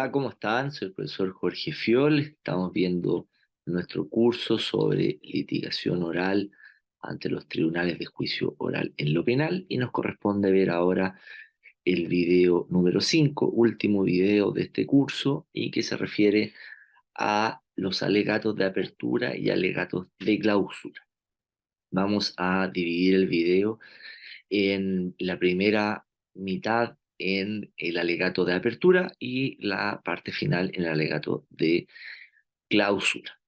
Hola, ¿cómo están? Soy el profesor Jorge Fiol. Estamos viendo nuestro curso sobre litigación oral ante los tribunales de juicio oral en lo penal y nos corresponde ver ahora el video número 5, último video de este curso y que se refiere a los alegatos de apertura y alegatos de clausura. Vamos a dividir el video en la primera mitad en el alegato de apertura y la parte final en el alegato de clausura.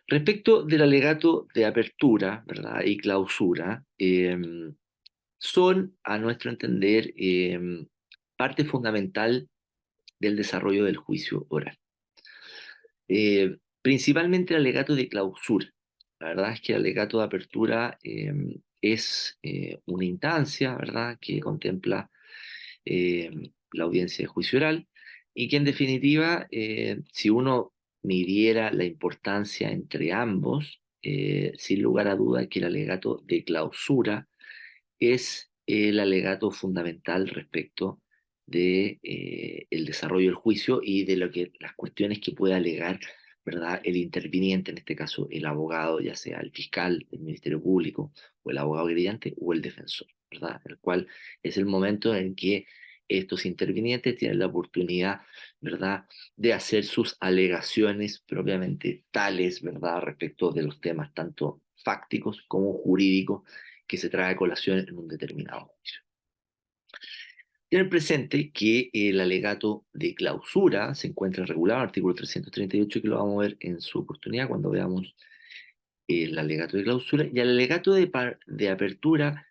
Respecto del alegato de apertura, ¿verdad? Y clausura, son, a nuestro entender, parte fundamental del desarrollo del juicio oral. Principalmente el alegato de clausura. La verdad es que el alegato de apertura es una instancia, ¿verdad?, que contempla eh, la audiencia de juicio oral y que en definitiva, si uno midiera la importancia entre ambos, sin lugar a duda que el alegato de clausura es el alegato fundamental respecto de el desarrollo del juicio y de las cuestiones que puede alegar, ¿verdad?, el interviniente, en este caso el abogado, ya sea el fiscal del Ministerio Público o el abogado querellante o el defensor, ¿verdad?, el cual es el momento en que estos intervinientes tienen la oportunidad, ¿verdad?, de hacer sus alegaciones propiamente tales, ¿verdad?, respecto de los temas tanto fácticos como jurídicos que se trae a colación en un determinado juicio. Tener presente que el alegato de clausura se encuentra regulado en el artículo 338, que lo vamos a ver en su oportunidad cuando veamos el alegato de clausura, y el alegato de apertura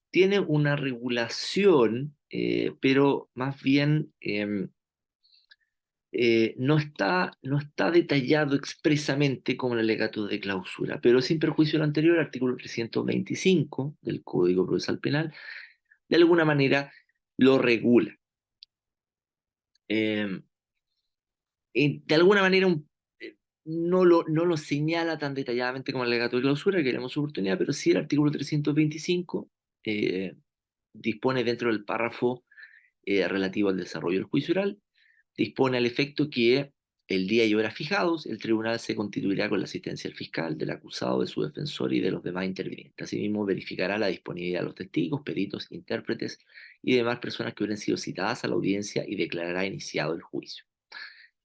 tiene una regulación, pero más bien no está detallado expresamente como el alegato de clausura, pero sin perjuicio de lo anterior, el artículo 325 del Código Procesal Penal de alguna manera lo regula. Eh, de alguna manera no lo señala tan detalladamente como el alegato de clausura, que tenemos su oportunidad, pero sí el artículo 325 eh, dispone dentro del párrafo relativo al desarrollo del juicio oral, dispone al efecto que el día y hora fijados, el tribunal se constituirá con la asistencia del fiscal, del acusado, de su defensor y de los demás intervinientes. Asimismo, verificará la disponibilidad de los testigos, peritos, intérpretes y demás personas que hubieran sido citadas a la audiencia y declarará iniciado el juicio.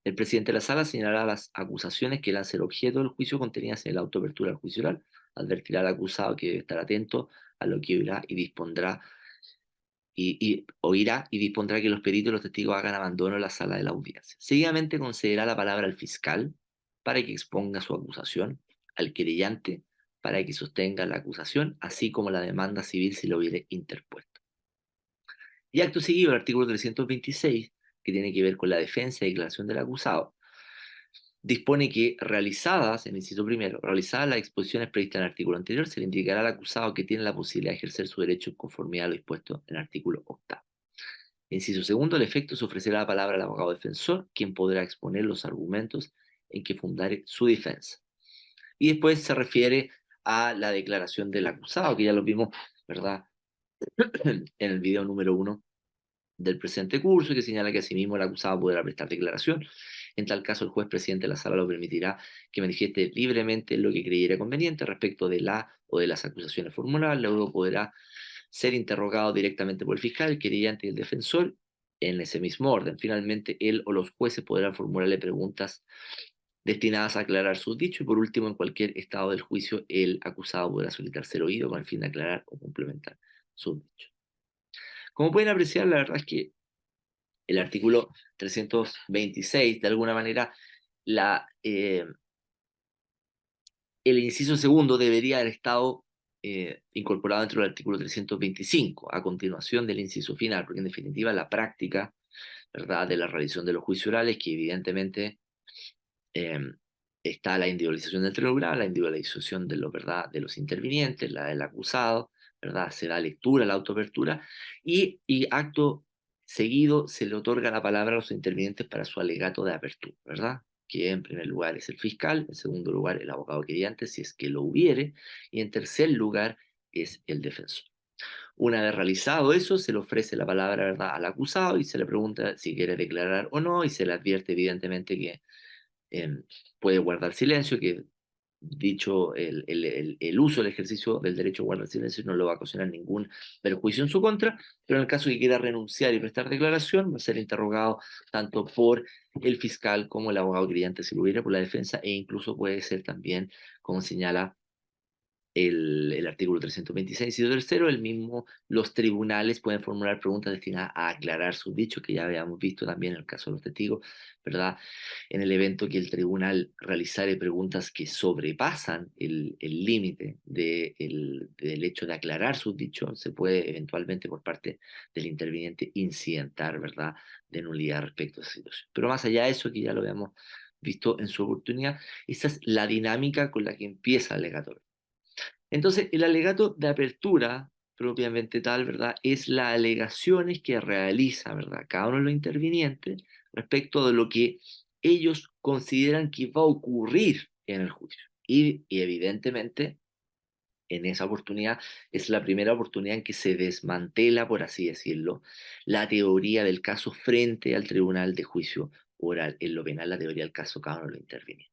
El presidente de la sala señalará las acusaciones que eran ser objeto del juicio contenidas en la autoapertura del juicio oral, advertirá al acusado que debe estar atento a lo que oirá y dispondrá oirá y dispondrá que los peritos y los testigos hagan abandono de la sala de la audiencia. Seguidamente concederá la palabra al fiscal para que exponga su acusación, al querellante para que sostenga la acusación, así como la demanda civil si lo hubiere interpuesto. Y acto seguido, el artículo 326, que tiene que ver con la defensa y declaración del acusado, dispone que realizadas, en el inciso primero, realizadas las exposiciones previstas en el artículo anterior, se le indicará al acusado que tiene la posibilidad de ejercer su derecho en conformidad a lo dispuesto en el artículo octavo. Inciso segundo, al efecto se ofrecerá la palabra al abogado defensor, quien podrá exponer los argumentos en que fundare su defensa. Y después se refiere a la declaración del acusado, que ya lo vimos, ¿verdad?, en el video número 1 del presente curso, que señala que asimismo el acusado podrá prestar declaración. En tal caso, el juez presidente de la sala lo permitirá que manifieste libremente lo que creyera conveniente respecto de la o de las acusaciones formuladas. Luego podrá ser interrogado directamente por el fiscal, el querellante y el defensor en ese mismo orden. Finalmente, él o los jueces podrán formularle preguntas destinadas a aclarar sus dichos y por último, en cualquier estado del juicio, el acusado podrá solicitar ser oído con el fin de aclarar o complementar sus dichos. Como pueden apreciar, la verdad es que el artículo 326, de alguna manera, la, eh, el inciso segundo debería haber estado incorporado dentro del artículo 325, a continuación del inciso final, porque en definitiva la práctica, ¿verdad?, de la realización de los juicios orales, que evidentemente eh, está la individualización del tribunal, la individualización de, ¿verdad?, de los intervinientes, la del acusado, ¿verdad?, se da lectura, la autoapertura, y acto seguido se le otorga la palabra a los intervinientes para su alegato de apertura, ¿verdad?, que en primer lugar es el fiscal, en segundo lugar el abogado querellante, si es que lo hubiere, y en tercer lugar es el defensor. Una vez realizado eso, se le ofrece la palabra, ¿verdad?, al acusado y se le pregunta si quiere declarar o no, y se le advierte evidentemente que eh, puede guardar silencio, que dicho el uso, el ejercicio del derecho a guardar silencio no le va a ocasionar ningún perjuicio en su contra, pero en el caso que quiera renunciar y prestar declaración, va a ser interrogado tanto por el fiscal como el abogado creyente si lo hubiera por la defensa, e incluso puede ser también, como señala el artículo 326, inciso tercero, el mismo, los tribunales pueden formular preguntas destinadas a aclarar sus dichos, que ya habíamos visto también en el caso de los testigos, ¿verdad? En el evento que el tribunal realizare preguntas que sobrepasan el límite del hecho de aclarar sus dichos, se puede eventualmente por parte del interviniente incidentar, ¿verdad?, de nulidad respecto a esa situación. Pero más allá de eso, que ya lo habíamos visto en su oportunidad, esa es la dinámica con la que empieza el alegato. Entonces, el alegato de apertura, propiamente tal, ¿verdad?, es las alegaciones que realiza, ¿verdad?, cada uno de los intervinientes respecto de lo que ellos consideran que va a ocurrir en el juicio. Y evidentemente, en esa oportunidad es la primera oportunidad en que se desmantela, por así decirlo, la teoría del caso frente al tribunal de juicio oral. En lo penal, la teoría del caso cada uno lo interviene.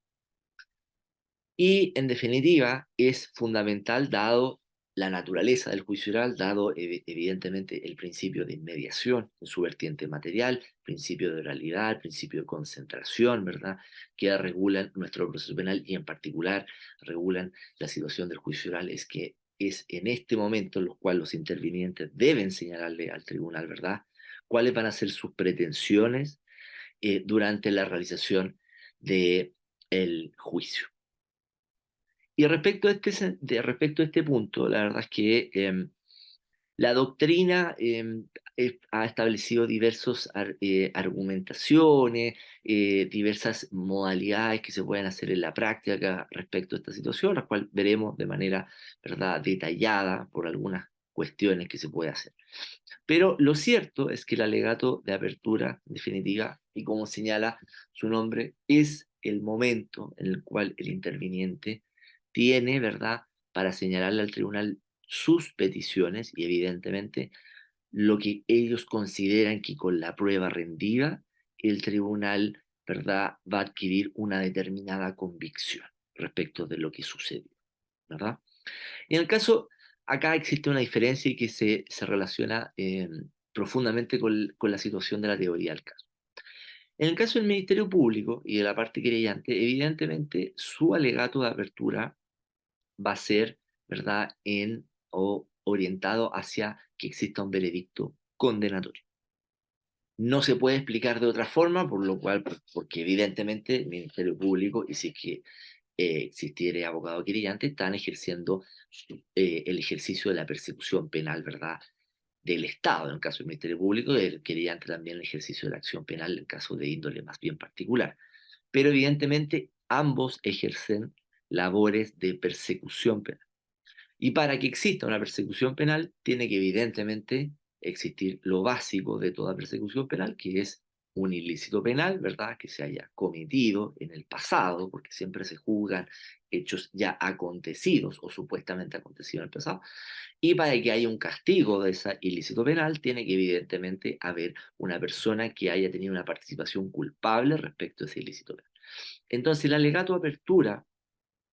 Y en definitiva, es fundamental dado la naturaleza del juicio oral, dado evidentemente el principio de inmediación en su vertiente material, principio de oralidad, principio de concentración, ¿verdad?, que regulan nuestro proceso penal y en particular regulan la situación del juicio oral, es que es en este momento en el cual los intervinientes deben señalarle al tribunal, ¿verdad?, cuáles van a ser sus pretensiones durante la realización del juicio. Y respecto a respecto a este punto, la verdad es que la doctrina ha establecido diversas argumentaciones, diversas modalidades que se pueden hacer en la práctica respecto a esta situación, las cuales veremos de manera, ¿verdad?, detallada por algunas cuestiones que se puede hacer. Pero lo cierto es que el alegato de apertura, en definitiva, y como señala su nombre, es el momento en el cual el interviniente tiene, ¿verdad?, para señalarle al tribunal sus peticiones y evidentemente lo que ellos consideran que con la prueba rendida el tribunal, ¿verdad?, va a adquirir una determinada convicción respecto de lo que sucedió, ¿verdad? En el caso, acá existe una diferencia y que se relaciona profundamente con la situación de la teoría del caso. En el caso del Ministerio Público y de la parte querellante, evidentemente su alegato de apertura va a ser, ¿verdad?, o orientado hacia que exista un veredicto condenatorio. No se puede explicar de otra forma, por lo cual, porque evidentemente el Ministerio Público, y si es que existiere abogado querellante, están ejerciendo el ejercicio de la persecución penal, ¿verdad?, del Estado, en el caso del Ministerio Público, y el querellante también el ejercicio de la acción penal, en caso de índole más bien particular. Pero evidentemente ambos ejercen labores de persecución penal. Y para que exista una persecución penal, tiene que evidentemente existir lo básico de toda persecución penal, que es un ilícito penal, ¿verdad?, que se haya cometido en el pasado, porque siempre se juzgan hechos ya acontecidos o supuestamente acontecidos en el pasado. Y para que haya un castigo de ese ilícito penal, tiene que evidentemente haber una persona que haya tenido una participación culpable respecto a ese ilícito penal. Entonces, el alegato de apertura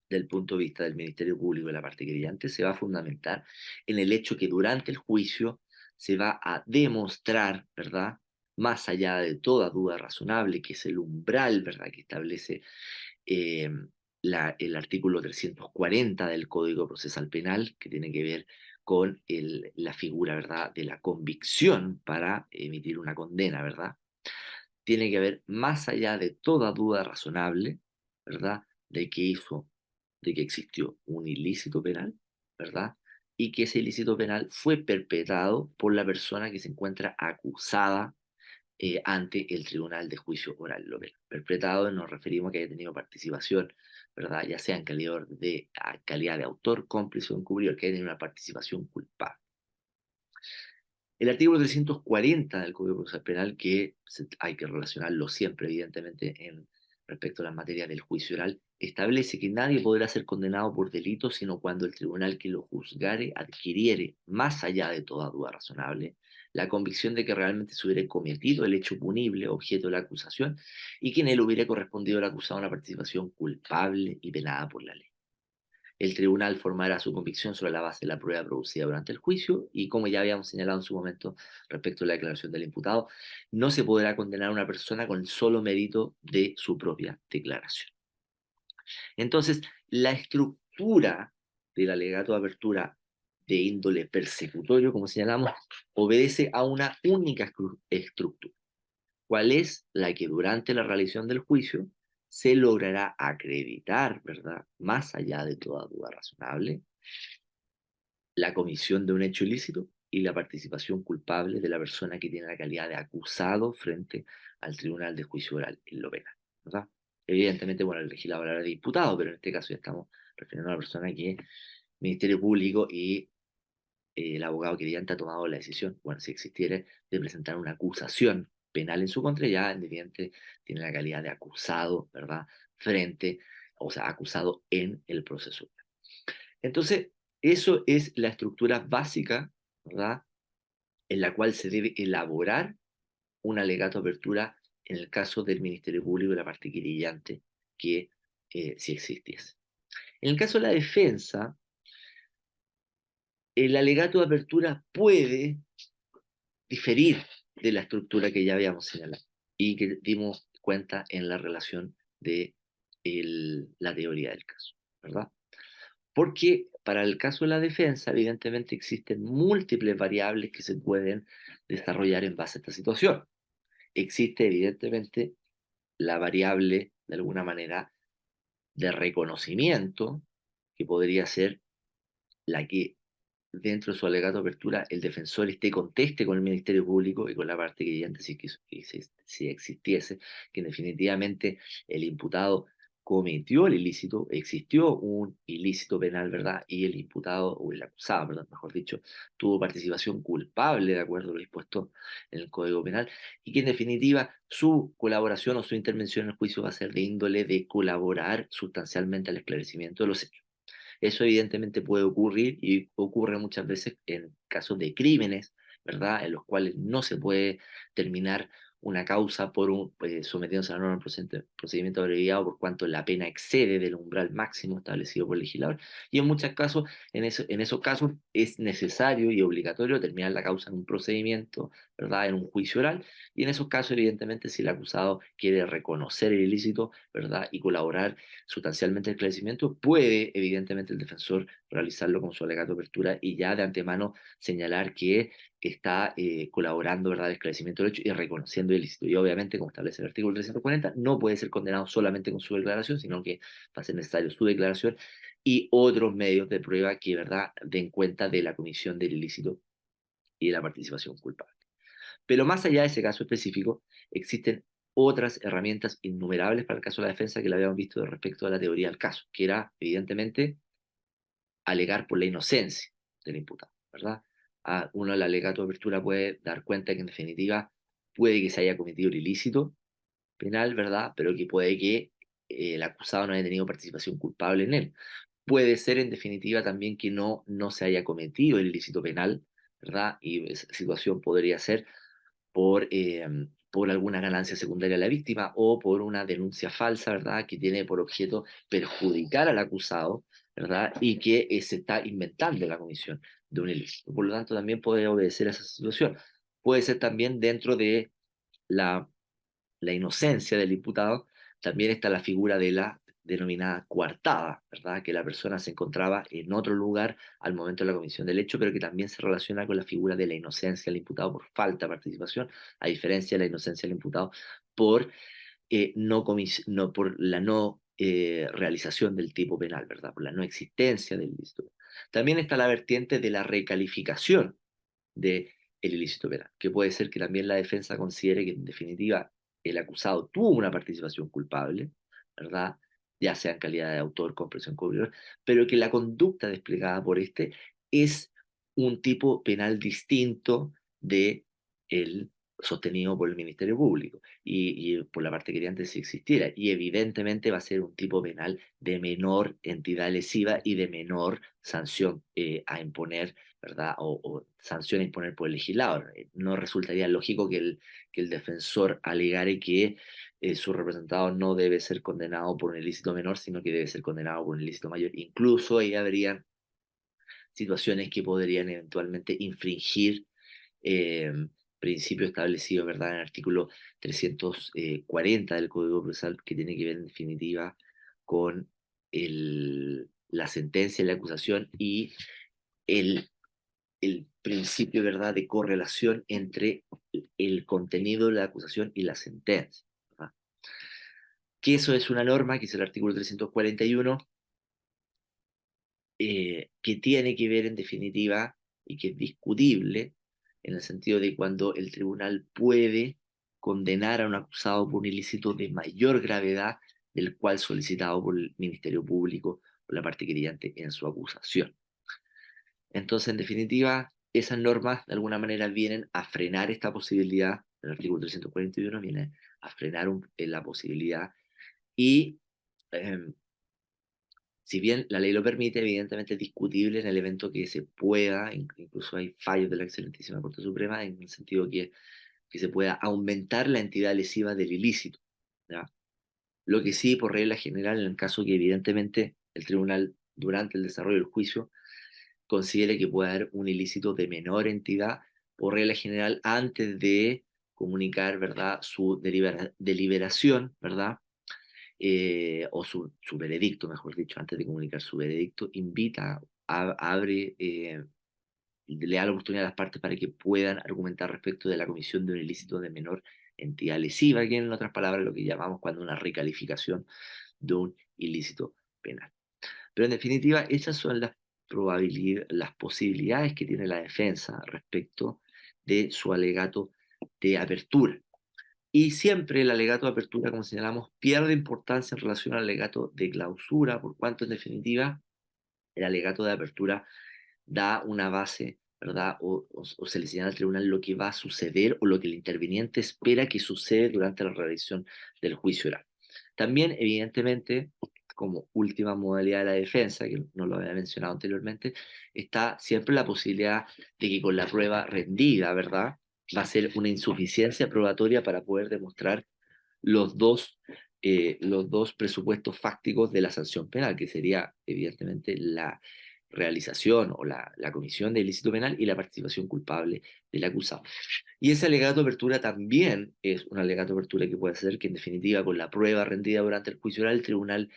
del punto de vista del Ministerio Público y la parte querellante, se va a fundamentar en el hecho que durante el juicio se va a demostrar, ¿verdad?, más allá de toda duda razonable, que es el umbral, ¿verdad?, que establece eh, el artículo 340 del Código Procesal Penal, que tiene que ver con la figura, ¿verdad?, de la convicción para emitir una condena, ¿verdad? Tiene que haber más allá de toda duda razonable, ¿verdad?, de que hizo de que existió un ilícito penal, ¿verdad? Y que ese ilícito penal fue perpetrado por la persona que se encuentra acusada ante el Tribunal de Juicio Oral lo penal. Perpetrado nos referimos a que haya tenido participación, ¿verdad?, ya sea en calidad de autor, cómplice o encubridor, que haya tenido una participación culpable. El artículo 340 del Código Procesal Penal, que hay que relacionarlo siempre, evidentemente, respecto a las materias del juicio oral, establece que nadie podrá ser condenado por delito sino cuando el tribunal que lo juzgare adquiriere, más allá de toda duda razonable, la convicción de que realmente se hubiera cometido el hecho punible objeto de la acusación y que en él hubiera correspondido al acusado una participación culpable y penada por la ley. El tribunal formará su convicción sobre la base de la prueba producida durante el juicio y, como ya habíamos señalado en su momento respecto a la declaración del imputado, no se podrá condenar a una persona con el solo mérito de su propia declaración. Entonces, la estructura del alegato de apertura de índole persecutorio, como señalamos, obedece a una única estructura, cuál es la que durante la realización del juicio se logrará acreditar, ¿verdad? Más allá de toda duda razonable, la comisión de un hecho ilícito y la participación culpable de la persona que tiene la calidad de acusado frente al tribunal de juicio oral en lo penal, ¿verdad? Evidentemente, bueno, el legislador habla de imputado, pero en este caso ya estamos refiriendo a la persona que Ministerio Público y el abogado querellante ha tomado la decisión, bueno, si existiera, de presentar una acusación penal en su contra, ya evidente tiene la calidad de acusado, ¿verdad? Frente, o sea, acusado en el proceso. Entonces, eso es la estructura básica, ¿verdad? En la cual se debe elaborar un alegato de apertura en el caso del Ministerio Público y la parte querellante, que si existiese. En el caso de la defensa, el alegato de apertura puede diferir de la estructura que ya habíamos señalado y que dimos cuenta en la relación de la teoría del caso, ¿verdad? Porque para el caso de la defensa, evidentemente existen múltiples variables que se pueden desarrollar en base a esta situación. Existe evidentemente la variable, de alguna manera, de reconocimiento, que podría ser la que dentro de su alegato de apertura el defensor conteste con el Ministerio Público y con la parte creyente si existiese, que definitivamente el imputado cometió el ilícito, existió un ilícito penal, ¿verdad? Y el imputado, o el acusado, ¿verdad? Mejor dicho, tuvo participación culpable de acuerdo a lo dispuesto en el Código Penal, y que en definitiva su colaboración o su intervención en el juicio va a ser de índole de colaborar sustancialmente al esclarecimiento de los hechos. Eso evidentemente puede ocurrir y ocurre muchas veces en casos de crímenes, ¿verdad? En los cuales no se puede terminar una causa sometiéndose a la norma de procedimiento abreviado por cuanto la pena excede del umbral máximo establecido por el legislador. Y en muchos casos, en esos casos, es necesario y obligatorio terminar la causa en un procedimiento, ¿verdad? En un juicio oral. Y en esos casos, evidentemente, si el acusado quiere reconocer el ilícito, ¿verdad? Y colaborar sustancialmente el esclarecimiento, puede evidentemente el defensor realizarlo con su alegato de apertura y ya de antemano señalar que está colaborando, ¿verdad?, al esclarecimiento del hecho y reconociendo el ilícito. Y obviamente, como establece el artículo 340, no puede ser condenado solamente con su declaración, sino que va a ser necesario su declaración y otros medios de prueba que, ¿verdad?, den cuenta de la comisión del ilícito y de la participación culpable. Pero más allá de ese caso específico, existen otras herramientas innumerables para el caso de la defensa que la habíamos visto respecto a la teoría del caso, que era, evidentemente, alegar por la inocencia del imputado, ¿verdad? Uno el alegato de apertura puede dar cuenta que, en definitiva, puede que se haya cometido el ilícito penal, ¿verdad? Pero que puede que el acusado no haya tenido participación culpable en él. Puede ser, en definitiva, también que no se haya cometido el ilícito penal, ¿verdad? Y esa situación podría ser por alguna ganancia secundaria a la víctima o por una denuncia falsa, ¿verdad? Que tiene por objeto perjudicar al acusado, ¿verdad? Y que se está inventando la comisión de un ilícito. Por lo tanto, también puede obedecer a esa situación. Puede ser también dentro de la la inocencia del imputado, también está la figura de la denominada coartada, ¿verdad? Que la persona se encontraba en otro lugar al momento de la comisión del hecho, pero que también se relaciona con la figura de la inocencia del imputado por falta de participación, a diferencia de la inocencia del imputado por, por la no realización del tipo penal, ¿verdad? Por la no existencia del ilícito. También está la vertiente de la recalificación de el ilícito penal, que puede ser que también la defensa considere que en definitiva el acusado tuvo una participación culpable, ¿verdad? Ya sea en calidad de autor, compresión, cubridor, pero que la conducta desplegada por este es un tipo penal distinto de el sostenido por el Ministerio Público y por la parte querellante si existiera. Y evidentemente va a ser un tipo penal de menor entidad lesiva y de menor sanción a imponer, ¿verdad? O sanción a imponer por el legislador. No resultaría lógico que el defensor alegare que su representado no debe ser condenado por un ilícito menor, sino que debe ser condenado por un ilícito mayor. Incluso ahí habría situaciones que podrían eventualmente infringir eh, principio establecido, ¿verdad?, en el artículo 340 del Código Procesal, que tiene que ver en definitiva con la sentencia y la acusación y el, el principio, ¿verdad?, de correlación entre el contenido de la acusación y la sentencia, ¿verdad? Que eso es una norma, que es el artículo 341, que tiene que ver en definitiva y que es discutible en el sentido de cuando el tribunal puede condenar a un acusado por un ilícito de mayor gravedad del cual solicitado por el Ministerio Público o la parte querellante en su acusación. Entonces, en definitiva, esas normas de alguna manera vienen a frenar esta posibilidad, el artículo 341 viene a frenar la posibilidad y eh, si bien la ley lo permite, evidentemente es discutible en el evento que se pueda, incluso hay fallos de la excelentísima Corte Suprema en el sentido que se pueda aumentar la entidad lesiva del ilícito, ¿ya? Lo que sí, por regla general, en el caso que evidentemente el tribunal durante el desarrollo del juicio considere que puede haber un ilícito de menor entidad, por regla general, antes de comunicar, ¿verdad?, su deliberación, ¿verdad?, o su veredicto, mejor dicho, antes de comunicar su veredicto, invita, abre, le da la oportunidad a las partes para que puedan argumentar respecto de la comisión de un ilícito de menor entidad lesiva, que en otras palabras lo que llamamos cuando una recalificación de un ilícito penal. Pero en definitiva, esas son las posibilidades que tiene la defensa respecto de su alegato de apertura. Y siempre el alegato de apertura, como señalamos, pierde importancia en relación al alegato de clausura, por cuanto en definitiva el alegato de apertura da una base, ¿verdad? O se le señala al tribunal lo que va a suceder o lo que el interviniente espera que suceda durante la realización del juicio oral. También, evidentemente, como última modalidad de la defensa, que no lo había mencionado anteriormente, está siempre la posibilidad de que con la prueba rendida, ¿verdad?, va a ser una insuficiencia probatoria para poder demostrar los los dos presupuestos fácticos de la sanción penal, que sería evidentemente la realización o la comisión del ilícito penal y la participación culpable del acusado. Y ese alegato de apertura también es un alegato de apertura que puede ser que en definitiva con la prueba rendida durante el juicio oral, el tribunal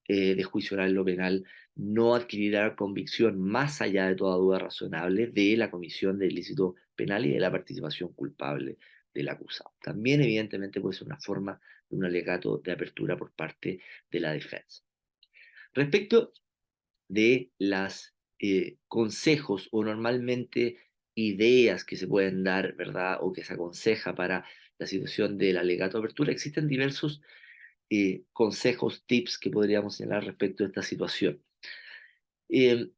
de juicio oral en lo penal no adquirirá convicción más allá de toda duda razonable de la comisión del ilícito penal y de la participación culpable del acusado. También, evidentemente, puede ser una forma de un alegato de apertura por parte de la defensa. Respecto de las consejos o normalmente ideas que se pueden dar, ¿verdad? O que se aconseja para la situación del alegato de apertura, existen diversos consejos, tips que podríamos señalar respecto a esta situación.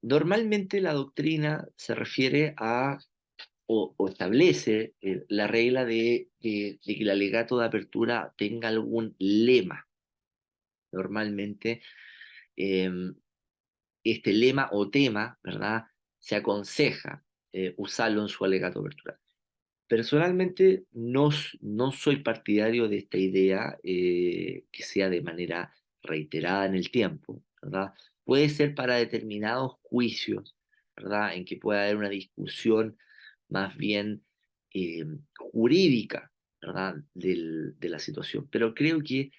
Normalmente la doctrina se refiere a o establece la regla de que el alegato de apertura tenga algún lema. Normalmente eh, este lema o tema, ¿verdad?, se aconseja usarlo en su alegato de apertura. Personalmente no soy partidario de esta idea que sea de manera reiterada en el tiempo, ¿verdad? Puede ser para determinados juicios, ¿verdad?, en que pueda haber una discusión más bien jurídica, ¿verdad?, de la situación. Pero creo que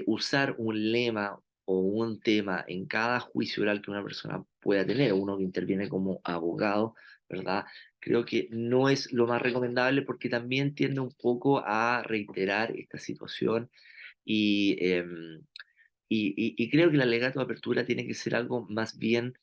usar un lema o un tema en cada juicio oral que una persona pueda tener, uno que interviene como abogado, ¿verdad? Creo que no es lo más recomendable porque también tiende un poco a reiterar esta situación y, y creo que el alegato de apertura tiene que ser algo más bien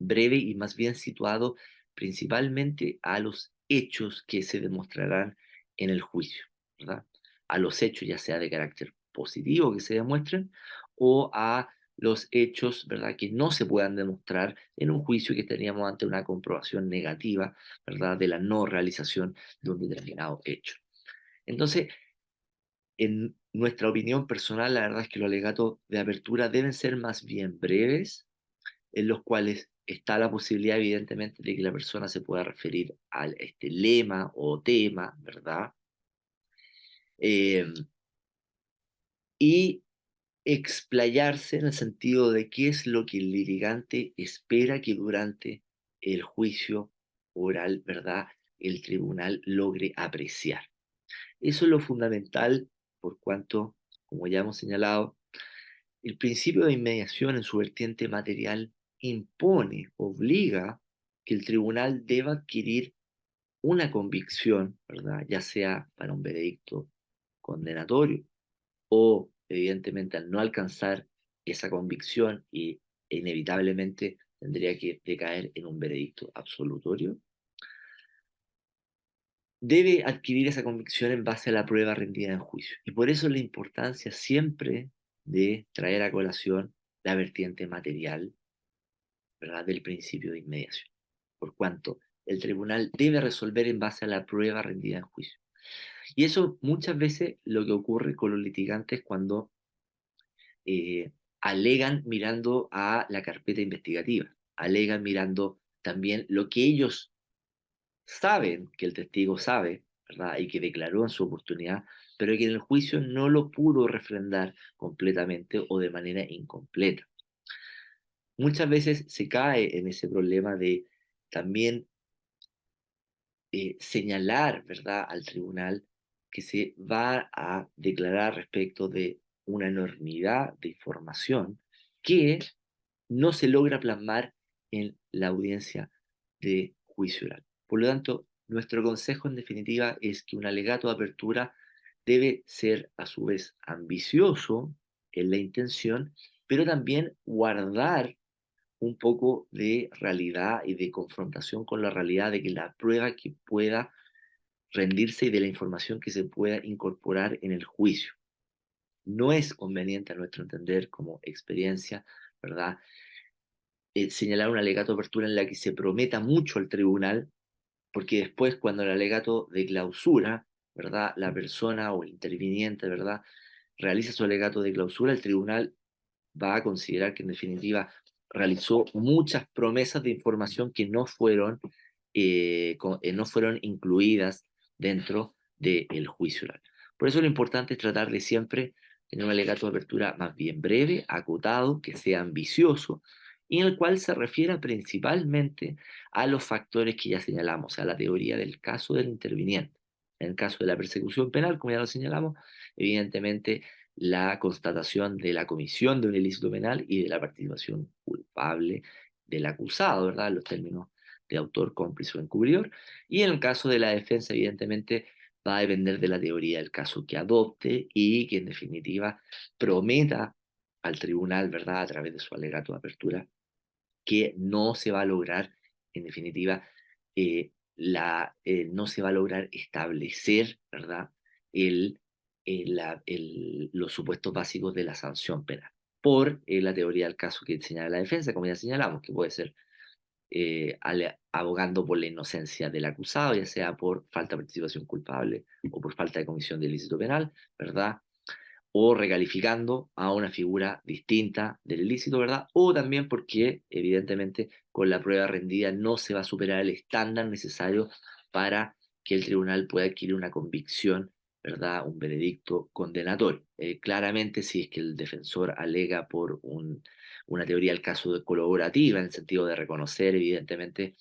breve y más bien situado principalmente a los hechos que se demostrarán en el juicio, ¿verdad? A los hechos, ya sea de carácter positivo que se demuestren, o a los hechos, ¿verdad?, que no se puedan demostrar en un juicio que estaríamos ante una comprobación negativa, ¿verdad?, de la no realización de un determinado hecho. Entonces, en nuestra opinión personal, la verdad es que los alegatos de apertura deben ser más bien breves, en los cuales está la posibilidad, evidentemente, de que la persona se pueda referir a este lema o tema, ¿verdad? Eh, y explayarse en el sentido de qué es lo que el litigante espera que durante el juicio oral, ¿verdad?, el tribunal logre apreciar. Eso es lo fundamental, por cuanto, como ya hemos señalado, el principio de inmediación en su vertiente material impone, obliga que el tribunal deba adquirir una convicción, ¿verdad?, ya sea para un veredicto condenatorio o, evidentemente, al no alcanzar esa convicción y inevitablemente tendría que decaer en un veredicto absolutorio, debe adquirir esa convicción en base a la prueba rendida en juicio. Y por eso la importancia siempre de traer a colación la vertiente material, ¿verdad?, del principio de inmediación, por cuanto el tribunal debe resolver en base a la prueba rendida en juicio. Y eso muchas veces lo que ocurre con los litigantes cuando alegan mirando a la carpeta investigativa, alegan mirando también lo que ellos saben que el testigo sabe, ¿verdad? Y que declaró en su oportunidad, pero que en el juicio no lo pudo refrendar completamente o de manera incompleta. Muchas veces se cae en ese problema de también señalar, ¿verdad?, al tribunal que se va a declarar respecto de una enormidad de información que no se logra plasmar en la audiencia de juicio oral. Por lo tanto, nuestro consejo en definitiva es que un alegato de apertura debe ser a su vez ambicioso en la intención, pero también guardar un poco de realidad y de confrontación con la realidad de que la prueba que pueda rendirse y de la información que se pueda incorporar en el juicio. No es conveniente, a nuestro entender, como experiencia, ¿verdad?, señalar un alegato de apertura en la que se prometa mucho al tribunal, porque después, cuando el alegato de clausura, ¿verdad?, la persona o el interviniente, ¿verdad?, realiza su alegato de clausura, el tribunal va a considerar que en definitiva realizó muchas promesas de información que no fueron incluidas dentro del juicio oral. Por eso lo importante es tratar de siempre tener un alegato de apertura más bien breve, acotado, que sea ambicioso, y en el cual se refiera principalmente a los factores que ya señalamos, a la teoría del caso del interviniente. En el caso de la persecución penal, como ya lo señalamos, evidentemente la constatación de la comisión de un ilícito penal y de la participación culpable del acusado, ¿verdad?, en los términos de autor, cómplice o encubridor. Y en el caso de la defensa, evidentemente, va a depender de la teoría del caso que adopte y que, en definitiva, prometa al tribunal, ¿verdad?, a través de su alegato de apertura, que no se va a lograr, en definitiva, no se va a lograr establecer, ¿verdad?, el, los supuestos básicos de la sanción penal, por la teoría del caso que señala la defensa, como ya señalamos, que puede ser abogando por la inocencia del acusado, ya sea por falta de participación culpable o por falta de comisión de ilícito penal, ¿verdad?, o recalificando a una figura distinta del ilícito, ¿verdad? O también porque, evidentemente, con la prueba rendida no se va a superar el estándar necesario para que el tribunal pueda adquirir una convicción, ¿verdad? Un veredicto condenatorio. Claramente, si es que el defensor alega por una teoría del caso de colaborativa, en el sentido de reconocer, evidentemente,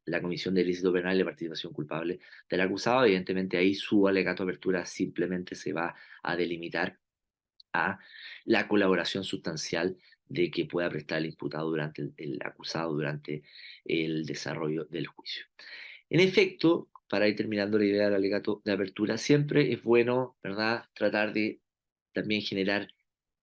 la comisión de ilícito penal y la participación culpable del acusado, evidentemente ahí su alegato de apertura simplemente se va a delimitar a la colaboración sustancial de que pueda prestar el imputado durante el acusado durante el desarrollo del juicio. En efecto, para ir terminando la idea del alegato de apertura, siempre es bueno, ¿verdad?, tratar de también generar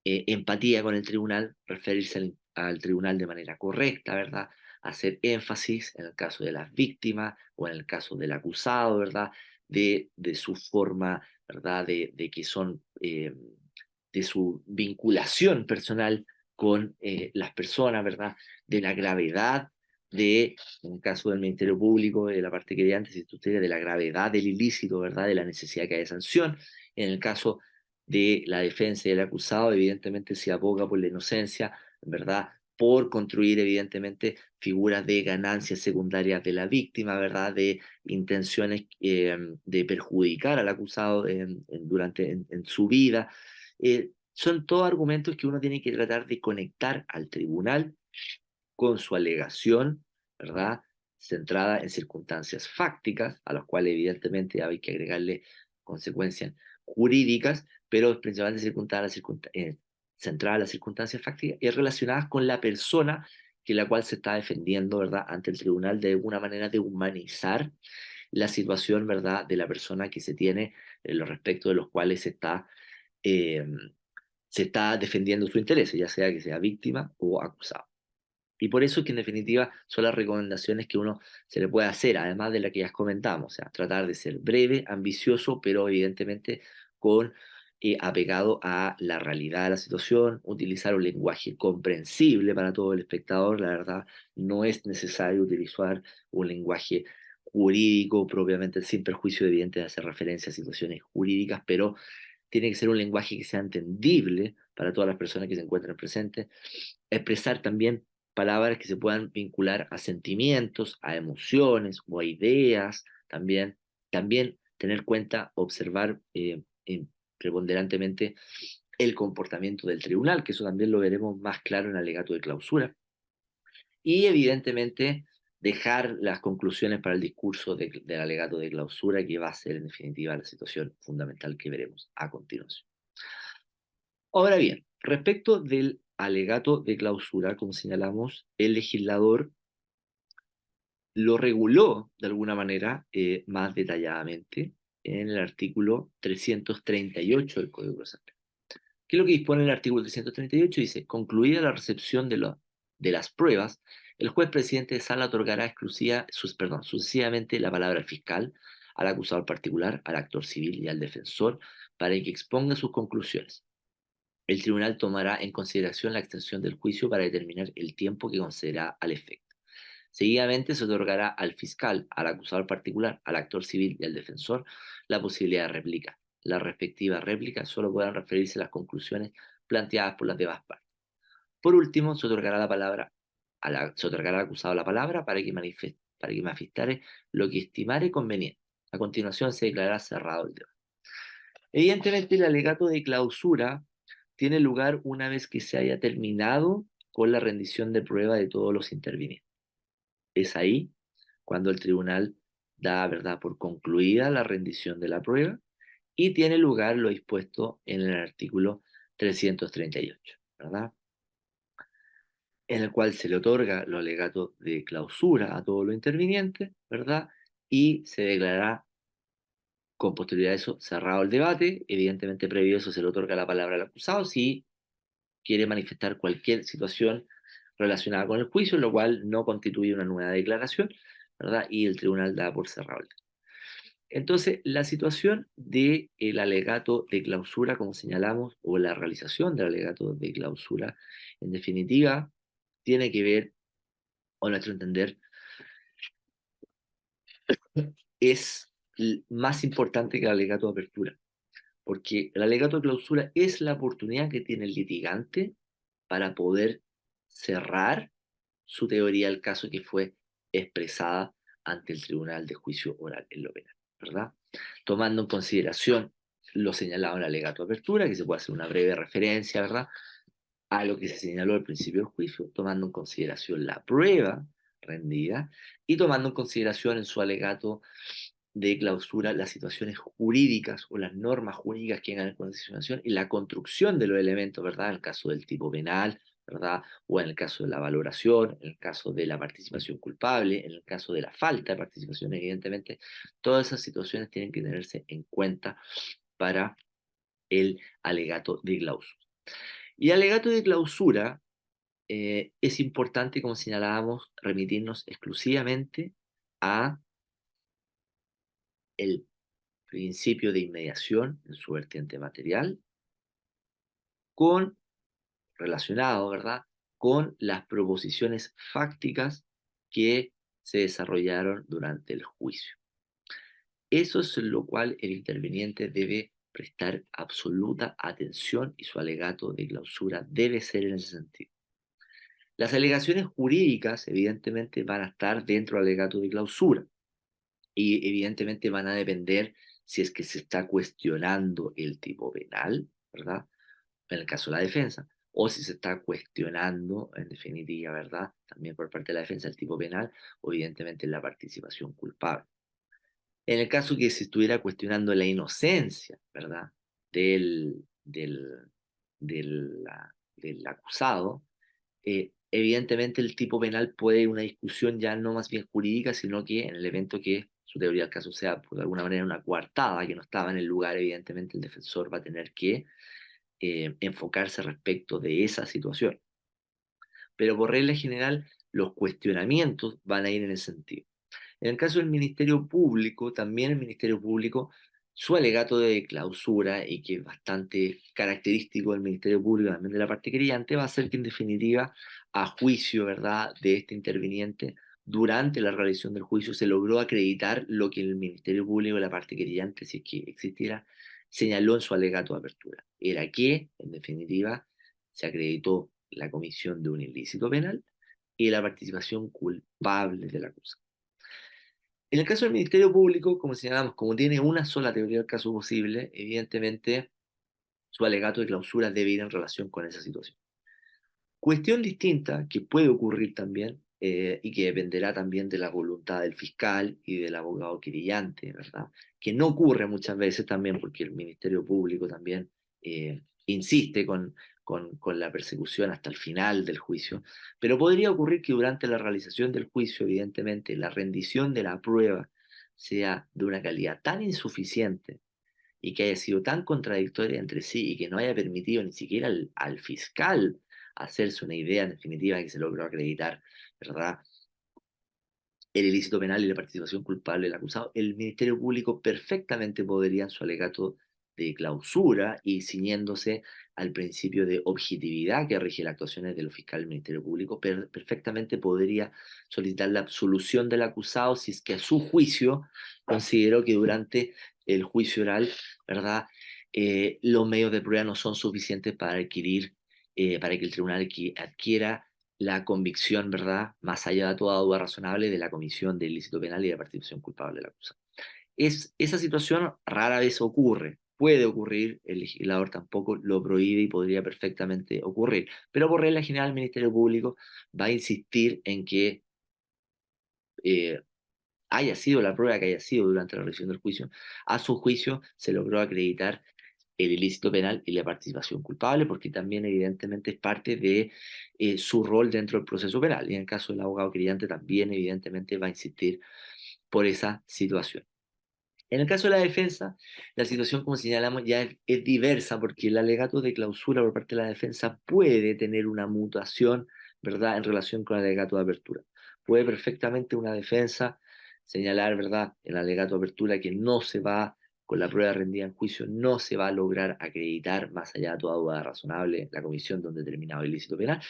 empatía con el tribunal, referirse al tribunal de manera correcta, ¿verdad? Hacer énfasis en el caso de las víctimas o en el caso del acusado, ¿verdad? De su forma, ¿verdad? De que son, de su vinculación personal con las personas, ¿verdad? De la gravedad en el caso del Ministerio Público, de la parte querellante, si usted de la gravedad del ilícito, ¿verdad? De la necesidad que haya sanción. En el caso de la defensa y del acusado, evidentemente se aboga por la inocencia, ¿verdad? Por construir, evidentemente, figuras de ganancias secundarias de la víctima, ¿verdad? De intenciones de perjudicar al acusado en su vida. Son todos argumentos que uno tiene que tratar de conectar al tribunal con su alegación, ¿verdad? Centrada en circunstancias fácticas, a las cuales evidentemente hay que agregarle consecuencias jurídicas, pero principalmente centradas en las circunstancias fácticas y relacionadas con la persona que la cual se está defendiendo, ¿verdad? Ante el tribunal de alguna manera de humanizar la situación, ¿verdad? De la persona que se tiene, en los respectos de los cuales eh, se está defendiendo su interés, ya sea que sea víctima o acusado. Y por eso que en definitiva son las recomendaciones que uno se le puede hacer, además de las que ya comentamos, o sea, tratar de ser breve, ambicioso, pero evidentemente con apegado a la realidad de la situación, utilizar un lenguaje comprensible para todo el espectador, la verdad, no es necesario utilizar un lenguaje jurídico propiamente, sin perjuicio evidente de hacer referencia a situaciones jurídicas, pero tiene que ser un lenguaje que sea entendible para todas las personas que se encuentran presentes, expresar también palabras que se puedan vincular a sentimientos, a emociones o a ideas, también tener cuenta, observar preponderantemente el comportamiento del tribunal, que eso también lo veremos más claro en el alegato de clausura, y evidentemente dejar las conclusiones para el discurso del alegato de clausura, que va a ser en definitiva la situación fundamental que veremos a continuación. Ahora bien, respecto del alegato de clausura, como señalamos, el legislador lo reguló de alguna manera más detalladamente en el artículo 338 del Código Procesal. ¿Qué es lo que dispone el artículo 338? Dice, concluida la recepción de las pruebas, el juez presidente de sala otorgará sucesivamente la palabra al fiscal, al acusado particular, al actor civil y al defensor para que exponga sus conclusiones. El tribunal tomará en consideración la extensión del juicio para determinar el tiempo que concederá al efecto. Seguidamente se otorgará al fiscal, al acusador particular, al actor civil y al defensor la posibilidad de réplica. Las respectivas réplicas solo podrán referirse a las conclusiones planteadas por las demás partes. Por último, se otorgará al acusado la palabra para que manifestare lo que estimare conveniente. A continuación se declarará cerrado el debate. Evidentemente, el alegato de clausura tiene lugar una vez que se haya terminado con la rendición de prueba de todos los intervinientes. Es ahí cuando el tribunal da, ¿verdad?, por concluida la rendición de la prueba y tiene lugar lo dispuesto en el artículo 338, ¿verdad? En el cual se le otorga los alegatos de clausura a todos los intervinientes, ¿verdad? Y se declarará con posterioridad a eso cerrado el debate. Evidentemente, previo a eso se le otorga la palabra al acusado si quiere manifestar cualquier situación relacionada con el juicio, lo cual no constituye una nueva declaración, ¿verdad? Y el tribunal da por cerrado el debate. Entonces, la situación del alegato de clausura, como señalamos, o la realización del alegato de clausura, en definitiva, tiene que ver, a nuestro entender, es más importante que el alegato de apertura, porque el alegato de clausura es la oportunidad que tiene el litigante para poder cerrar su teoría del caso que fue expresada ante el Tribunal de Juicio Oral en lo penal, ¿verdad? Tomando en consideración lo señalado en el alegato de apertura, que se puede hacer una breve referencia, ¿verdad?, a lo que se señaló al principio del juicio, tomando en consideración la prueba rendida y tomando en consideración en su alegato de clausura las situaciones jurídicas o las normas jurídicas que hagan con esa situación y la construcción de los elementos, ¿verdad? En el caso del tipo penal, ¿verdad? O en el caso de la valoración, en el caso de la participación culpable, en el caso de la falta de participación, evidentemente, todas esas situaciones tienen que tenerse en cuenta para el alegato de clausura. Y el alegato de clausura es importante, como señalábamos, remitirnos exclusivamente a el principio de inmediación en su vertiente material, con relacionado, ¿verdad?, con las proposiciones fácticas que se desarrollaron durante el juicio. Eso es lo cual el interviniente debe prestar absoluta atención y su alegato de clausura debe ser en ese sentido. Las alegaciones jurídicas, evidentemente, van a estar dentro del alegato de clausura y, evidentemente, van a depender si es que se está cuestionando el tipo penal, ¿verdad? En el caso de la defensa, o si se está cuestionando, en definitiva, ¿verdad? También por parte de la defensa el tipo penal, o evidentemente la participación culpable. En el caso que se estuviera cuestionando la inocencia, ¿verdad? Del, del, del acusado, evidentemente el tipo penal puede ir a una discusión ya no más bien jurídica, sino que en el evento que su teoría del caso sea por alguna manera una coartada que no estaba en el lugar, evidentemente el defensor va a tener que enfocarse respecto de esa situación. Pero por regla general, los cuestionamientos van a ir en ese sentido. En el caso del Ministerio Público, también el Ministerio Público, su alegato de clausura, y que es bastante característico del Ministerio Público, también de la parte querellante, va a ser que en definitiva, a juicio, ¿verdad?, de este interviniente, durante la realización del juicio se logró acreditar lo que el Ministerio Público de la parte querellante, si es que existiera, señaló en su alegato de apertura. Era que, en definitiva, se acreditó la comisión de un ilícito penal y la participación culpable del acusado. En el caso del Ministerio Público, como señalamos, como tiene una sola teoría del caso posible, evidentemente su alegato de clausura debe ir en relación con esa situación. Cuestión distinta que puede ocurrir también y que dependerá también de la voluntad del fiscal y del abogado querellante, ¿verdad? Que no ocurre muchas veces también porque el Ministerio Público también insiste con la persecución hasta el final del juicio, pero podría ocurrir que durante la realización del juicio, evidentemente, la rendición de la prueba sea de una calidad tan insuficiente y que haya sido tan contradictoria entre sí y que no haya permitido ni siquiera al fiscal hacerse una idea en definitiva de que se logró acreditar, ¿verdad?, el ilícito penal y la participación culpable del acusado, el Ministerio Público perfectamente podría en su alegato de clausura y ciñéndose al principio de objetividad que rige las actuaciones de los fiscales del Ministerio Público, perfectamente podría solicitar la absolución del acusado si es que a su juicio consideró que durante el juicio oral, ¿verdad?, los medios de prueba no son suficientes para adquirir, para que el tribunal adquiera la convicción, ¿verdad?, más allá de toda duda razonable de la comisión del ilícito penal y de la participación culpable del acusado. Esa situación rara vez ocurre, puede ocurrir, el legislador tampoco lo prohíbe y podría perfectamente ocurrir, pero por regla general el Ministerio Público va a insistir en que eh, haya sido la prueba que haya sido durante la revisión del juicio, a su juicio se logró acreditar el ilícito penal y la participación culpable, porque también evidentemente es parte de su rol dentro del proceso penal. Y en el caso del abogado querellante también evidentemente va a insistir por esa situación. En el caso de la defensa, la situación, como señalamos, ya es diversa porque el alegato de clausura por parte de la defensa puede tener una mutación, ¿verdad?, en relación con el alegato de apertura. Puede perfectamente una defensa señalar, ¿verdad?, en el alegato de apertura que no se va, con la prueba rendida en juicio, no se va a lograr acreditar, más allá de toda duda razonable, la comisión de un determinado ilícito penal,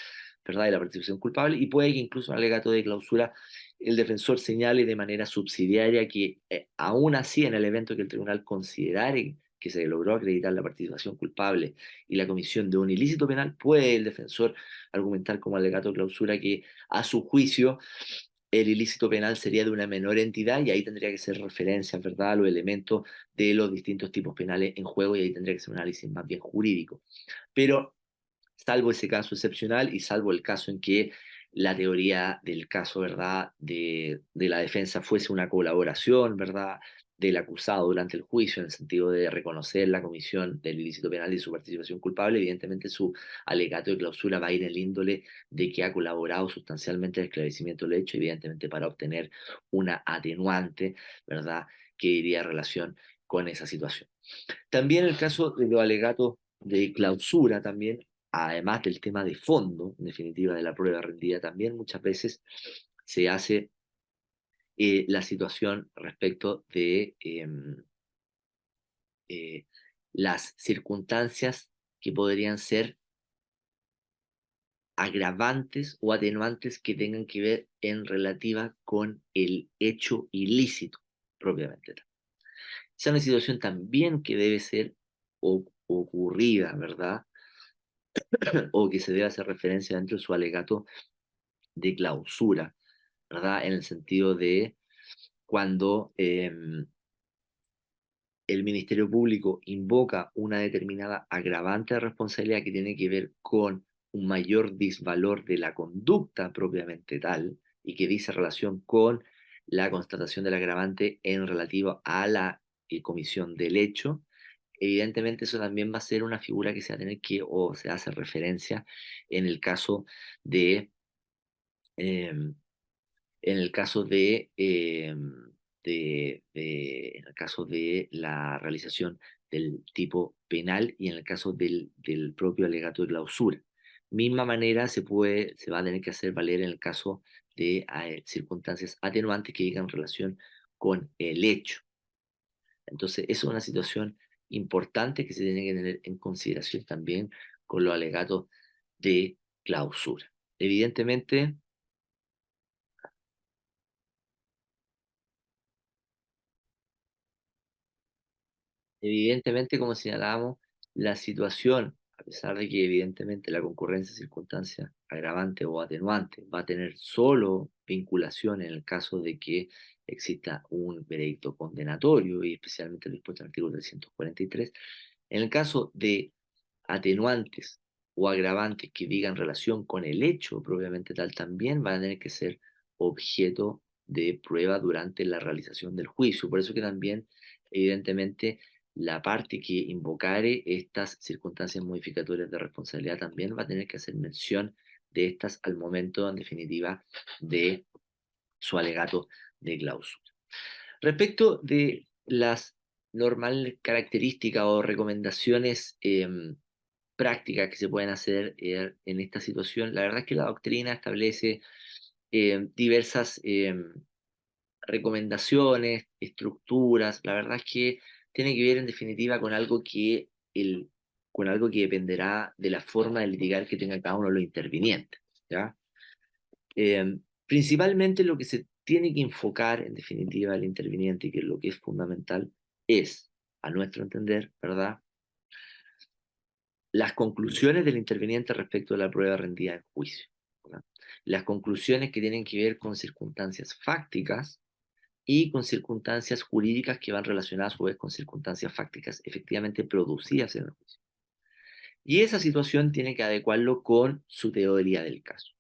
¿verdad?, y la participación culpable, y puede que incluso en el alegato de clausura el defensor señale de manera subsidiaria que aún así en el evento que el tribunal considere que se logró acreditar la participación culpable y la comisión de un ilícito penal, puede el defensor argumentar como alegato de clausura que a su juicio el ilícito penal sería de una menor entidad y ahí tendría que ser referencia, ¿verdad?, a los elementos de los distintos tipos penales en juego y ahí tendría que ser un análisis más bien jurídico. Pero salvo ese caso excepcional y salvo el caso en que la teoría del caso, ¿verdad?, de la defensa fuese una colaboración, ¿verdad?, del acusado durante el juicio, en el sentido de reconocer la comisión del ilícito penal y su participación culpable, evidentemente su alegato de clausura va a ir en el índole de que ha colaborado sustancialmente en el esclarecimiento del hecho, evidentemente para obtener una atenuante, ¿verdad?, que iría en relación con esa situación. También el caso de los alegatos de clausura, también, además del tema de fondo, en definitiva, de la prueba rendida, también muchas veces se hace la situación respecto de las circunstancias que podrían ser agravantes o atenuantes que tengan que ver en relativa con el hecho ilícito propiamente tal. Esa es una situación también que debe ser ocurrida, ¿verdad? O que se debe hacer referencia dentro de su alegato de clausura, ¿verdad? En el sentido de cuando el Ministerio Público invoca una determinada agravante de responsabilidad que tiene que ver con un mayor disvalor de la conducta propiamente tal y que dice relación con la constatación del agravante en relativo a la comisión del hecho, evidentemente eso también va a ser una figura que se va a tener que, o se hace referencia en el caso de em, en el caso en el caso de la realización del tipo penal y en el caso del propio alegato de clausura. Misma manera se va a tener que hacer valer en el caso de circunstancias atenuantes que digan relación con el hecho. Entonces, eso es una situación importante que se tiene que tener en consideración también con los alegatos de clausura. Evidentemente, Evidentemente, como señalábamos, la situación, a pesar de que evidentemente la concurrencia de circunstancias agravante o atenuante va a tener solo vinculación en el caso de que exista un veredicto condenatorio y especialmente dispuesto en el artículo 343, en el caso de atenuantes o agravantes que digan relación con el hecho propiamente tal, también van a tener que ser objeto de prueba durante la realización del juicio. Por eso que también, evidentemente, la parte que invocare estas circunstancias modificatorias de responsabilidad también va a tener que hacer mención de estas al momento, en definitiva, de su alegato de clausura. Respecto de las normales características o recomendaciones prácticas que se pueden hacer en esta situación, la verdad es que la doctrina establece diversas recomendaciones, estructuras, la verdad es que tiene que ver en definitiva con algo que dependerá de la forma de litigar que tenga cada uno de los intervinientes, ¿ya? Principalmente lo que se tiene que enfocar en definitiva el interviniente y que es lo que es fundamental es, a nuestro entender, ¿verdad? Las conclusiones del interviniente respecto de la prueba rendida en juicio, ¿verdad? Las conclusiones que tienen que ver con circunstancias fácticas y con circunstancias jurídicas que van relacionadas a su vez con circunstancias fácticas efectivamente producidas en el juicio. Y esa situación tiene que adecuarlo con su teoría del caso,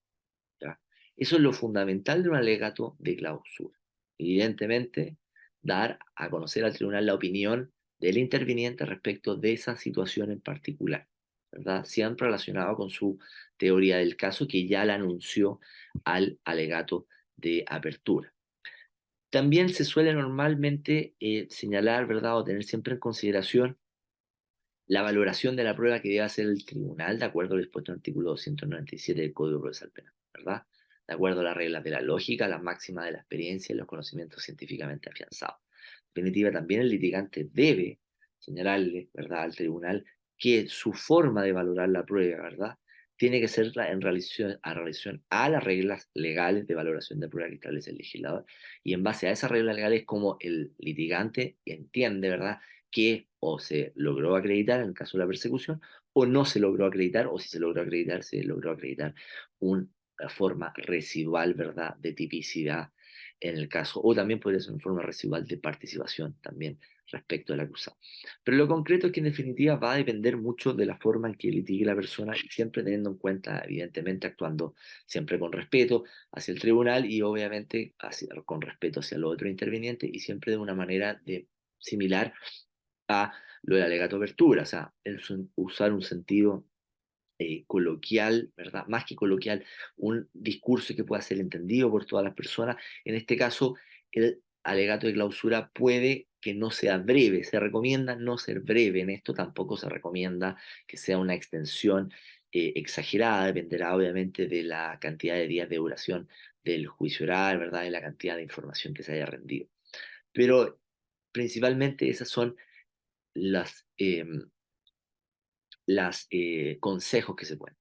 ¿ya? Eso es lo fundamental de un alegato de clausura. Evidentemente, dar a conocer al tribunal la opinión del interviniente respecto de esa situación en particular, ¿verdad? Siempre relacionado con su teoría del caso que ya la anunció al alegato de apertura. También se suele normalmente señalar, ¿verdad?, o tener siempre en consideración la valoración de la prueba que debe hacer el tribunal, de acuerdo al dispuesto en el artículo 297 del Código Procesal Penal, ¿verdad? De acuerdo a las reglas de la lógica, las máximas de la experiencia y los conocimientos científicamente afianzados. En definitiva, también el litigante debe señalarle, ¿verdad?, al tribunal que su forma de valorar la prueba, ¿verdad?, tiene que ser en relación a las reglas legales de valoración de prueba que establece el legislador. Y en base a esas reglas legales, como el litigante entiende, ¿verdad?, que o se logró acreditar en el caso de la persecución, o no se logró acreditar, o si se logró acreditar, se logró acreditar una forma residual, ¿verdad?, de tipicidad en el caso, o también podría ser una forma residual de participación también respecto del acusado. Pero lo concreto es que en definitiva va a depender mucho de la forma en que litigue la persona y siempre teniendo en cuenta, evidentemente, actuando siempre con respeto hacia el tribunal y obviamente con respeto hacia los otros intervinientes y siempre de una manera similar a lo del alegato apertura, o sea, usar un sentido coloquial, ¿verdad? Más que coloquial, un discurso que pueda ser entendido por todas las personas. En este caso, el alegato de clausura puede que no sea breve, se recomienda no ser breve en esto, tampoco se recomienda que sea una extensión exagerada, dependerá obviamente de la cantidad de días de duración del juicio oral, ¿verdad? Y la cantidad de información que se haya rendido. Pero principalmente esas son las, las consejos que se pueden.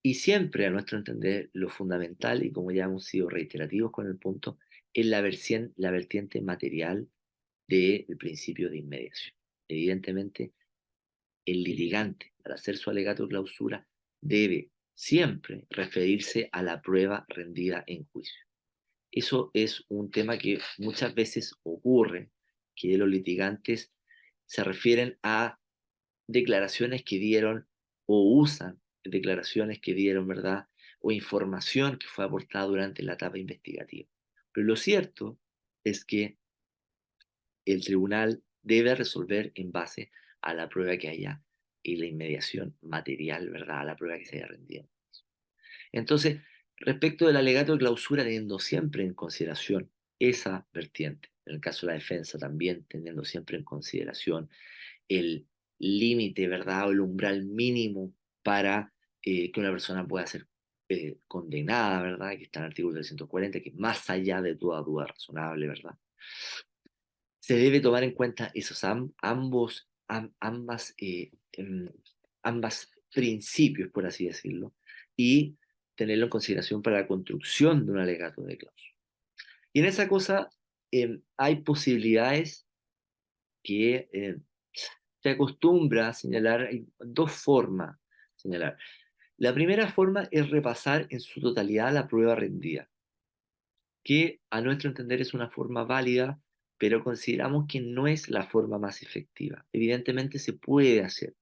Y siempre, a nuestro entender, lo fundamental, y como ya hemos sido reiterativos con el punto, es la vertiente material del principio de inmediación. Evidentemente, el litigante, al hacer su alegato de clausura, debe siempre referirse a la prueba rendida en juicio. Eso es un tema que muchas veces ocurre, que los litigantes se refieren a declaraciones que dieron o usan declaraciones que dieron, ¿verdad? O información que fue aportada durante la etapa investigativa. Pero lo cierto es que el tribunal debe resolver en base a la prueba que haya y la inmediación material, ¿verdad? A la prueba que se haya rendido. Entonces, respecto del alegato de clausura, teniendo siempre en consideración esa vertiente, en el caso de la defensa también teniendo siempre en consideración el límite, ¿verdad? O el umbral mínimo para que una persona pueda ser condenada, ¿verdad? Que está en el artículo 340, que es más allá de toda duda razonable, ¿verdad? Se debe tomar en cuenta esos ambas principios, por así decirlo, y tenerlo en consideración para la construcción de un alegato de cláusula. Y en esa cosa hay posibilidades que se acostumbra a señalar, hay dos formas de señalar. La primera forma es repasar en su totalidad la prueba rendida, que a nuestro entender es una forma válida, pero consideramos que no es la forma más efectiva. Evidentemente se puede hacer,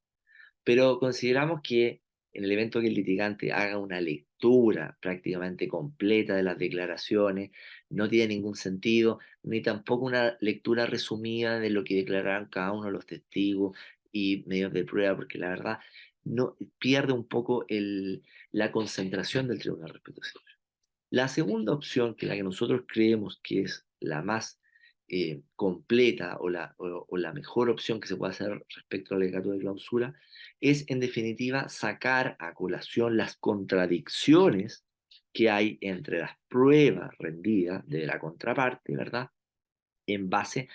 pero consideramos que en el evento que el litigante haga una lectura prácticamente completa de las declaraciones, no tiene ningún sentido, ni tampoco una lectura resumida de lo que declararon cada uno de los testigos y medios de prueba, porque la verdad no pierde un poco la concentración del tribunal respecto a eso. La segunda opción, que es la que nosotros creemos que es la más completa o la mejor opción que se puede hacer respecto al alegato de clausura, es en definitiva sacar a colación las contradicciones que hay entre las pruebas rendidas de la contraparte, ¿verdad? En base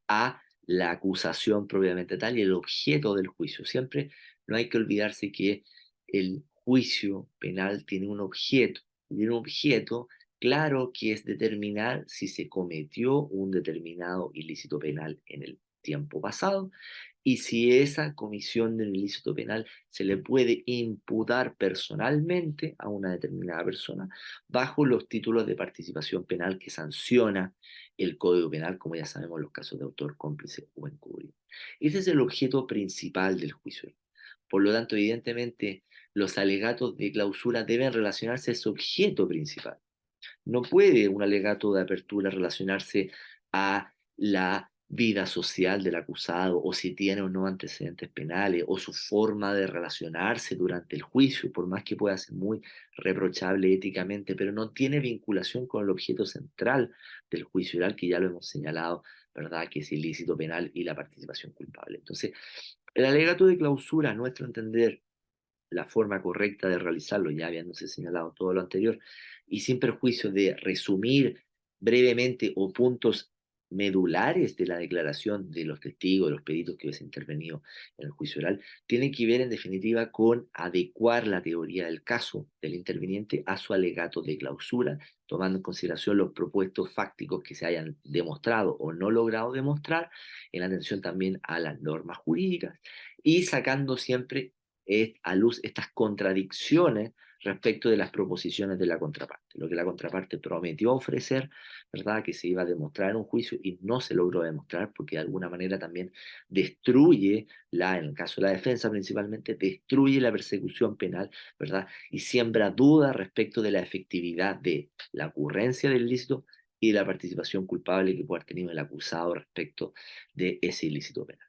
a la acusación propiamente tal y el objeto del juicio. Siempre no hay que olvidarse que el juicio penal tiene un objeto, y un objeto claro que es determinar si se cometió un determinado ilícito penal en el tiempo pasado y si esa comisión del ilícito penal se le puede imputar personalmente a una determinada persona bajo los títulos de participación penal que sanciona el Código Penal, como ya sabemos, los casos de autor, cómplice o encubridor. Ese es el objeto principal del juicio. Por lo tanto, evidentemente, los alegatos de clausura deben relacionarse a ese objeto principal. No puede un alegato de apertura relacionarse a la vida social del acusado o si tiene o no antecedentes penales o su forma de relacionarse durante el juicio, por más que pueda ser muy reprochable éticamente, pero no tiene vinculación con el objeto central del juicio oral, que ya lo hemos señalado, ¿verdad? Que es ilícito penal y la participación culpable. Entonces, el alegato de clausura, a nuestro entender, la forma correcta de realizarlo, ya habiéndose señalado todo lo anterior, y sin perjuicio de resumir brevemente o puntos medulares de la declaración de los testigos, de los peritos que hubiesen intervenido en el juicio oral, tiene que ver en definitiva con adecuar la teoría del caso del interviniente a su alegato de clausura, tomando en consideración los propuestos fácticos que se hayan demostrado o no logrado demostrar, en atención también a las normas jurídicas y sacando siempre a luz estas contradicciones respecto de las proposiciones de la contraparte. Lo que la contraparte prometió ofrecer, ¿verdad? Que se iba a demostrar en un juicio y no se logró demostrar porque de alguna manera también destruye, en el caso de la defensa principalmente, destruye la persecución penal, ¿verdad? Y siembra dudas respecto de la efectividad de la ocurrencia del ilícito y de la participación culpable que puede haber tenido el acusado respecto de ese ilícito penal.